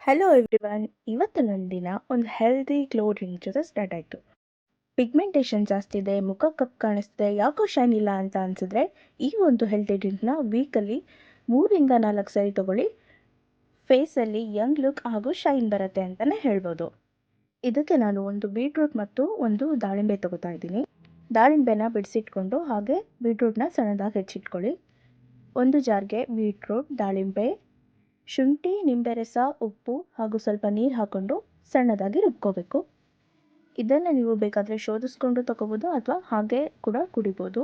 Hello everyone, ಇವತ್ತು ನನ್ನ ದಿನ ಒಂದು ಹೆಲ್ದಿ ಗ್ಲೋ ಡ್ರಿಂಕ್ ಜೊತೆ ಸ್ಟಾರ್ಟ್ ಆಯಿತು. ಪಿಗ್ಮೆಂಟೇಷನ್ ಜಾಸ್ತಿ ಇದೆ, ಮುಖ ಕಪ್ಪು ಕಾಣಿಸ್ತಿದೆ, ಯಾಕೋ ಶೈನ್ ಇಲ್ಲ ಅಂತ ಅನಿಸಿದ್ರೆ ಈ ಒಂದು ಹೆಲ್ದಿ ಡ್ರಿಂಕ್ನ ವೀಕಲ್ಲಿ 3-4 ಸರಿ ತಗೊಳ್ಳಿ. ಫೇಸಲ್ಲಿ ಯಂಗ್ ಲುಕ್ ಹಾಗೂ ಶೈನ್ ಬರುತ್ತೆ ಅಂತಲೇ ಹೇಳ್ಬೋದು. ಇದಕ್ಕೆ ನಾನು ಒಂದು ಬೀಟ್ರೂಟ್ ಮತ್ತು ಒಂದು ದಾಳಿಂಬೆ ತಗೋತಾ ಇದ್ದೀನಿ. ದಾಳಿಂಬೆನ ಬಿಡಿಸಿಟ್ಕೊಂಡು ಹಾಗೆ ಬೀಟ್ರೂಟ್ನ ಸಣ್ಣದಾಗಿ ಹೆಚ್ಚಿಟ್ಕೊಳ್ಳಿ. ಒಂದು ಜಾರ್ಗೆ ಬೀಟ್ರೂಟ್, ದಾಳಿಂಬೆ, ಶುಂಠಿ, ನಿಂಬೆ ರಸ, ಉಪ್ಪು ಹಾಗೂ ಸ್ವಲ್ಪ ನೀರು ಹಾಕ್ಕೊಂಡು ಸಣ್ಣದಾಗಿ ರುಬ್ಕೋಬೇಕು. ಇದನ್ನು ನೀವು ಬೇಕಾದರೆ ಶೋಧಿಸ್ಕೊಂಡು ತಗೋಬೋದು ಅಥವಾ ಹಾಗೆ ಕೂಡ ಕುಡಿಬೋದು.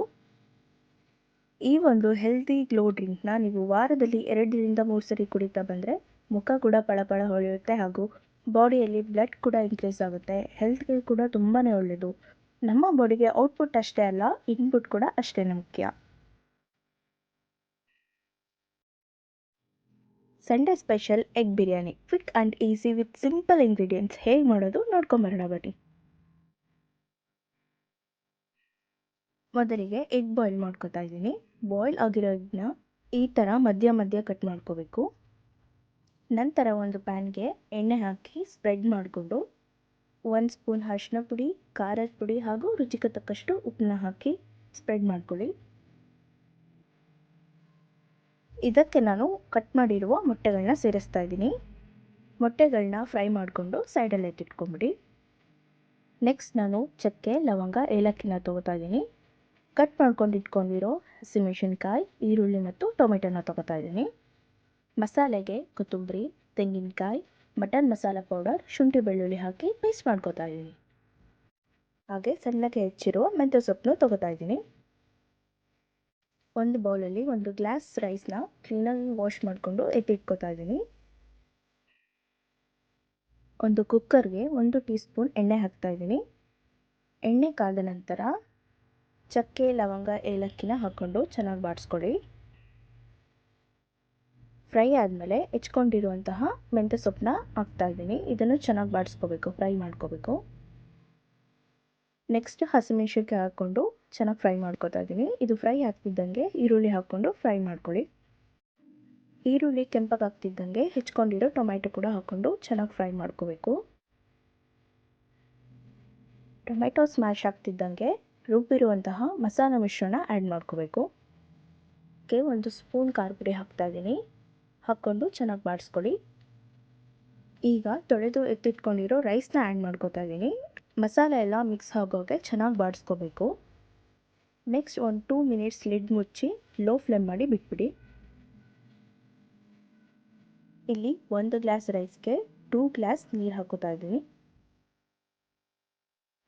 ಈ ಒಂದು ಹೆಲ್ದಿ ಗ್ಲೋ ಡ್ರಿಂಕ್ನ ನೀವು ವಾರದಲ್ಲಿ 2-3 ಸರಿ ಕುಡಿತಾ ಬಂದರೆ ಮುಖ ಕೂಡ ಪಳಪಳ ಹೊಳೆಯುತ್ತೆ ಹಾಗೂ ಬಾಡಿಯಲ್ಲಿ ಬ್ಲಡ್ ಕೂಡ ಇನ್ಕ್ರೀಸ್ ಆಗುತ್ತೆ. ಹೆಲ್ತ್ಗೆ ಕೂಡ ತುಂಬಾ ಒಳ್ಳೆಯದು. ನಮ್ಮ ಬಾಡಿಗೆ ಔಟ್ಪುಟ್ ಅಷ್ಟೇ ಅಲ್ಲ, ಇನ್ಪುಟ್ ಕೂಡ ಅಷ್ಟೇ ಮುಖ್ಯ. Sunday special egg biryani, quick and easy with simple ingredients. ಹೇಗೆ ಮಾಡೋದು ನೋಡ್ಕೊಂಬರೋಣ ಬನ್ನಿ. ಮೊದಲಿಗೆ ಎಗ್ ಬಾಯ್ಲ್ ಮಾಡ್ಕೊತಾ ಇದ್ದೀನಿ. ಬಾಯ್ಲ್ ಆಗಿರೋ ಎಗ್ನ ಈ ಥರ ಮಧ್ಯ ಕಟ್ ಮಾಡ್ಕೋಬೇಕು. ನಂತರ ಒಂದು ಪ್ಯಾನ್ಗೆ ಎಣ್ಣೆ ಹಾಕಿ ಸ್ಪ್ರೆಡ್ ಮಾಡಿಕೊಂಡು 1 ಸ್ಪೂನ್ ಅರಿಶಿನ ಪುಡಿ, ಖಾರದ ಪುಡಿ ಹಾಗೂ ರುಚಿಗೆ ತಕ್ಕಷ್ಟು ಉಪ್ಪನ್ನ ಹಾಕಿ ಸ್ಪ್ರೆಡ್ ಮಾಡ್ಕೊಳ್ಳಿ. ಇದಕ್ಕೆ ನಾನು ಕಟ್ ಮಾಡಿರುವ ಮೊಟ್ಟೆಗಳನ್ನ ಸೇರಿಸ್ತಾ ಇದ್ದೀನಿ. ಮೊಟ್ಟೆಗಳನ್ನ ಫ್ರೈ ಮಾಡಿಕೊಂಡು ಸೈಡಲ್ಲಿ ಎತ್ತಿಟ್ಕೊಂಬಿಡಿ. ನೆಕ್ಸ್ಟ್ ನಾನು ಚಕ್ಕೆ, ಲವಂಗ, ಏಲಕ್ಕಿನ ತೊಗೋತಾ ಇದ್ದೀನಿ. ಕಟ್ ಮಾಡ್ಕೊಂಡು ಇಟ್ಕೊಂಡಿರೋ ಹಸಿಮೆಣಸಿನ್ಕಾಯಿ, ಈರುಳ್ಳಿ ಮತ್ತು ಟೊಮೆಟೊನ ತೊಗೋತಾ ಇದ್ದೀನಿ. ಮಸಾಲೆಗೆ ಕೊತ್ತಂಬರಿ, ತೆಂಗಿನಕಾಯಿ, ಮಟನ್ ಮಸಾಲ ಪೌಡರ್, ಶುಂಠಿ ಬೆಳ್ಳುಳ್ಳಿ ಹಾಕಿ ಪೇಸ್ಟ್ ಮಾಡ್ಕೋತಾ ಇದ್ದೀನಿ. ಹಾಗೆ ಸಣ್ಣಗೆ ಹೆಚ್ಚಿರುವ ಮೆಂತ್ಯ ಸೊಪ್ಪನ್ನು ತೊಗೋತಾ ಇದ್ದೀನಿ. ಒಂದು ಬೌಲಲ್ಲಿ 1 ಗ್ಲಾಸ್ ರೈಸ್ನ ಕ್ಲೀನಾಗಿ ವಾಶ್ ಮಾಡಿಕೊಂಡು ಎತ್ತಿಟ್ಕೋತಾ ಇದ್ದೀನಿ. ಒಂದು ಕುಕ್ಕರ್ಗೆ 1 ಟೀ ಸ್ಪೂನ್ ಎಣ್ಣೆ ಹಾಕ್ತಾ ಇದ್ದೀನಿ. ಎಣ್ಣೆ ಕಾದ ನಂತರ ಚಕ್ಕೆ, ಲವಂಗ, ಏಲಕ್ಕಿನ ಹಾಕ್ಕೊಂಡು ಚೆನ್ನಾಗಿ ಬಾಡಿಸ್ಕೊಳ್ಳಿ. ಫ್ರೈ ಆದಮೇಲೆ ಹೆಚ್ಕೊಂಡಿರುವಂತಹ ಮೆಂತ್ಯ ಸೊಪ್ಪನ್ನ ಹಾಕ್ತಾ ಇದ್ದೀನಿ. ಇದನ್ನು ಚೆನ್ನಾಗಿ ಬಾಡಿಸ್ಕೋಬೇಕು, ಫ್ರೈ ಮಾಡ್ಕೋಬೇಕು. ನೆಕ್ಸ್ಟ್ ಹಸಿಮೆಣಸಿನ್ಕಾಯಿ ಹಾಕ್ಕೊಂಡು ಚೆನ್ನಾಗಿ ಫ್ರೈ ಮಾಡ್ಕೋತಾ ಇದ್ದೀನಿ. ಇದು ಫ್ರೈ ಆಗ್ತಿದ್ದಂಗೆ ಈರುಳ್ಳಿ ಹಾಕ್ಕೊಂಡು ಫ್ರೈ ಮಾಡ್ಕೊಳ್ಳಿ. ಈರುಳ್ಳಿ ಕೆಂಪಗಾಗ್ತಿದ್ದಂಗೆ ಹೆಚ್ಕೊಂಡಿರೋ ಟೊಮ್ಯಾಟೊ ಕೂಡ ಹಾಕ್ಕೊಂಡು ಚೆನ್ನಾಗಿ ಫ್ರೈ ಮಾಡ್ಕೋಬೇಕು. ಟೊಮೆಟೊ ಸ್ಮ್ಯಾಶ್ ಆಗ್ತಿದ್ದಂಗೆ ರುಬ್ಬಿರುವಂತಹ ಮಸಾಲ ಮಿಶ್ರಣ ಆ್ಯಡ್ ಮಾಡ್ಕೋಬೇಕು. 1 ಸ್ಪೂನ್ ಖಾರ ಪುಡಿ ಹಾಕ್ತಾ ಇದ್ದೀನಿ. ಹಾಕ್ಕೊಂಡು ಚೆನ್ನಾಗಿ ಬಾಡಿಸ್ಕೊಳ್ಳಿ. ಈಗ ತೊಳೆದು ಎತ್ತಿಟ್ಕೊಂಡಿರೋ ರೈಸ್ನ ಆ್ಯಡ್ ಮಾಡ್ಕೋತಾ ಇದ್ದೀನಿ. ಮಸಾಲೆ ಎಲ್ಲ ಮಿಕ್ಸ್ ಆಗೋಗೆ ಚೆನ್ನಾಗಿ ಬಾಡಿಸ್ಕೋಬೇಕು. ನೆಕ್ಸ್ಟ್ 2 ಮಿನಿಟ್ಸ್ ಲಿಡ್ ಮುಚ್ಚಿ ಲೋ ಫ್ಲೇಮ್ ಮಾಡಿ ಬಿಟ್ಬಿಡಿ. ಇಲ್ಲಿ 1 ಗ್ಲಾಸ್ ರೈಸ್ಗೆ 2 ಗ್ಲಾಸ್ ನೀರು ಹಾಕೋತಾ ಇದ್ದೀನಿ.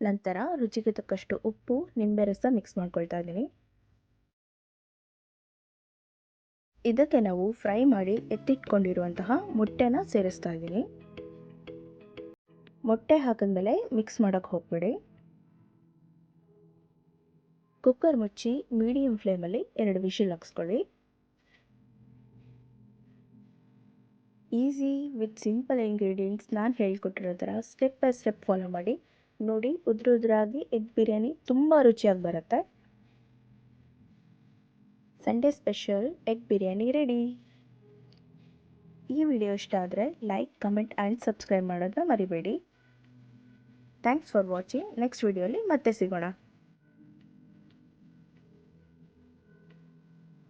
ನಂತರ ರುಚಿಗೆ ತಕ್ಕಷ್ಟು ಉಪ್ಪು, ನಿಂಬೆ ರಸ ಮಿಕ್ಸ್ ಮಾಡ್ಕೊಳ್ತಾ ಇದ್ದೀನಿ. ಇದಕ್ಕೆ ನಾವು ಫ್ರೈ ಮಾಡಿ ಎತ್ತಿಟ್ಕೊಂಡಿರುವಂತಹ ಮೊಟ್ಟೆನ ಸೇರಿಸ್ತಾ ಇದ್ದೀನಿ. ಮೊಟ್ಟೆ ಹಾಕಿದ್ಮೇಲೆ ಮಿಕ್ಸ್ ಮಾಡೋಕ್ಕೆ ಹೋಗ್ಬೇಡಿ. ಕುಕ್ಕರ್ ಮುಚ್ಚಿ ಮೀಡಿಯಂ ಫ್ಲೇಮಲ್ಲಿ 2 ವಿಷಿಲ್ ಹಾಕ್ಸ್ಕೊಳ್ಳಿ. ಈಸಿ ವಿತ್ ಸಿಂಪಲ್ ಇಂಗ್ರೀಡಿಯೆಂಟ್ಸ್ ನಾನು ಹೇಳ್ಕೊಟ್ಟಿರೋ ಥರ ಸ್ಟೆಪ್ ಬೈ ಸ್ಟೆಪ್ ಫಾಲೋ ಮಾಡಿ ನೋಡಿ. ಉದುರಾಗಿ ಎಗ್ ಬಿರಿಯಾನಿ ತುಂಬ ರುಚಿಯಾಗಿ ಬರುತ್ತೆ. Sunday special egg biryani ready. ಈ ವಿಡಿಯೋ ಇಷ್ಟ ಆದರೆ ಲೈಕ್, ಕಮೆಂಟ್ ಆ್ಯಂಡ್ ಸಬ್ಸ್ಕ್ರೈಬ್ ಮಾಡೋದನ್ನ ಮರಿಬೇಡಿ. Thanks for watching. ನೆಕ್ಸ್ಟ್ ವಿಡಿಯೋಲಿ ಮತ್ತೆ ಸಿಗೋಣ.